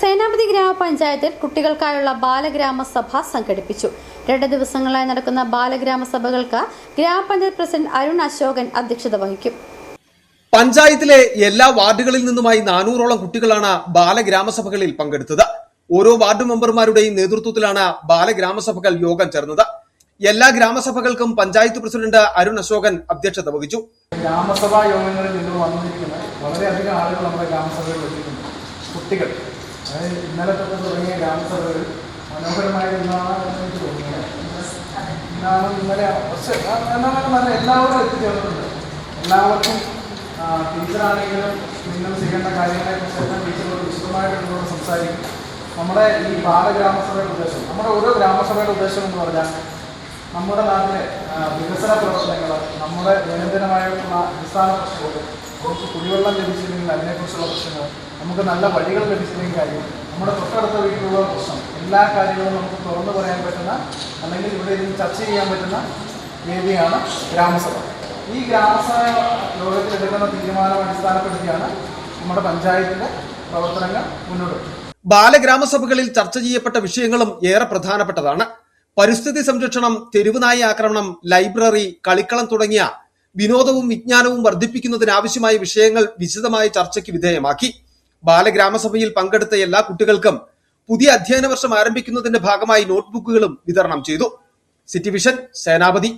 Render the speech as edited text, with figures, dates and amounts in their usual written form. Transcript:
സേനാപതി ഗ്രാമപഞ്ചായത്തിൽ കുട്ടികൾക്കായുള്ള ബാലഗ്രാമസഭ സംഘടിപ്പിച്ചു. 2 ദിവസങ്ങളായി നടക്കുന്ന ബാലഗ്രാമസഭകൾക്ക് ഗ്രാമപഞ്ചായത്ത് പ്രസിഡന്റ് അരുൺ അശോകൻ അധ്യക്ഷത വഹിക്കും. പഞ്ചായത്തിലെ എല്ലാ വാർഡുകളിൽ നിന്നുമായി 400ഓളം കുട്ടികളാണ് ബാലഗ്രാമസഭകളിൽ പങ്കെടുത്തത്. ഓരോ വാർഡ് മെമ്പർമാരുടെയും നേതൃത്വത്തിലാണ് ബാലഗ്രാമസഭകൾ യോഗം ചേർന്നത്. എല്ലാ ഗ്രാമസഭകൾക്കും പഞ്ചായത്ത് പ്രസിഡന്റ് അരുൺ അശോകൻ അധ്യക്ഷത വഹിച്ചു. ഗ്രാമസഭാ യോഗങ്ങളിൽ നിന്ന് വന്നിരിക്കുന്ന വളരെയധികം ആളുകൾ നമ്മുടെ ഗ്രാമസഭകളിൽ എത്തിയിട്ടുണ്ട്. കുട്ടികൾ അതായത് ഇന്നലെ തൊട്ട് തുടങ്ങിയ ഗ്രാമസഭകൾ മനോഹരമായിരുന്നാണ് എനിക്ക് തോന്നുന്നത്. ഇന്നലെ നല്ല എല്ലാവരും എത്തിച്ചേർന്നിട്ടുണ്ട്. എല്ലാവർക്കും ടീച്ചറാണെങ്കിലും നിങ്ങൾ ചെയ്യേണ്ട കാര്യങ്ങളെക്കുറിച്ചെല്ലാം ടീച്ചറോട് വിശദമായിട്ട് സംസാരിക്കും. നമ്മുടെ ഈ ബാലഗ്രാമസഭയുടെ ഉദ്ദേശം, നമ്മുടെ ഓരോ ഗ്രാമസഭയുടെ ഉദ്ദേശം എന്ന് പറഞ്ഞാൽ നമ്മുടെ നാട്ടിലെ വികസന പ്രവർത്തനങ്ങൾ, നമ്മുടെ ദൈനംദിനമായിട്ടുള്ള അടിസ്ഥാന പ്രശ്നങ്ങൾ, നമുക്ക് കുടിവെള്ളം ലഭിച്ചില്ലെങ്കിൽ അതിനെക്കുറിച്ചുള്ള പ്രശ്നങ്ങൾ, നമുക്ക് നല്ല വഴികൾ ലഭിച്ചില്ലെങ്കിൽ കാര്യം, നമ്മുടെ തൊട്ടടുത്ത വീട്ടിലുള്ള പ്രശ്നം, എല്ലാ കാര്യങ്ങളും നമുക്ക് തുറന്നു പറയാൻ പറ്റുന്ന അല്ലെങ്കിൽ ഇവിടെ ഇരുന്ന് ചർച്ച ചെയ്യാൻ പറ്റുന്ന വേദിയാണ് ഗ്രാമസഭ. ഈ ഗ്രാമസഭ യോഗത്തിൽ എടുക്കുന്ന തീരുമാനം അടിസ്ഥാനപ്പെടുത്തിയാണ് നമ്മുടെ പഞ്ചായത്തിന്റെ പ്രവർത്തനങ്ങൾ മുന്നോട്ട്. ബാലഗ്രാമസഭകളിൽ ചർച്ച ചെയ്യപ്പെട്ട വിഷയങ്ങളും ഏറെ പ്രധാനപ്പെട്ടതാണ്. പരിസ്ഥിതി സംരക്ഷണം, തെരുവുനായ ആക്രമണം, ലൈബ്രറി, കളിക്കളം തുടങ്ങിയ വിനോദവും വിജ്ഞാനവും വർദ്ധിപ്പിക്കുന്നതിനാവശ്യമായ വിഷയങ്ങൾ വിശദമായ ചർച്ചയ്ക്ക് വിധേയമാക്കി. ബാലഗ്രാമസഭയിൽ പങ്കെടുത്ത എല്ലാ കുട്ടികൾക്കും പുതിയ അധ്യയന വർഷം ആരംഭിക്കുന്നതിന്റെ ഭാഗമായി നോട്ട്ബുക്കുകളും വിതരണം ചെയ്തു. സിറ്റി വിഷൻ, സേനാപതി.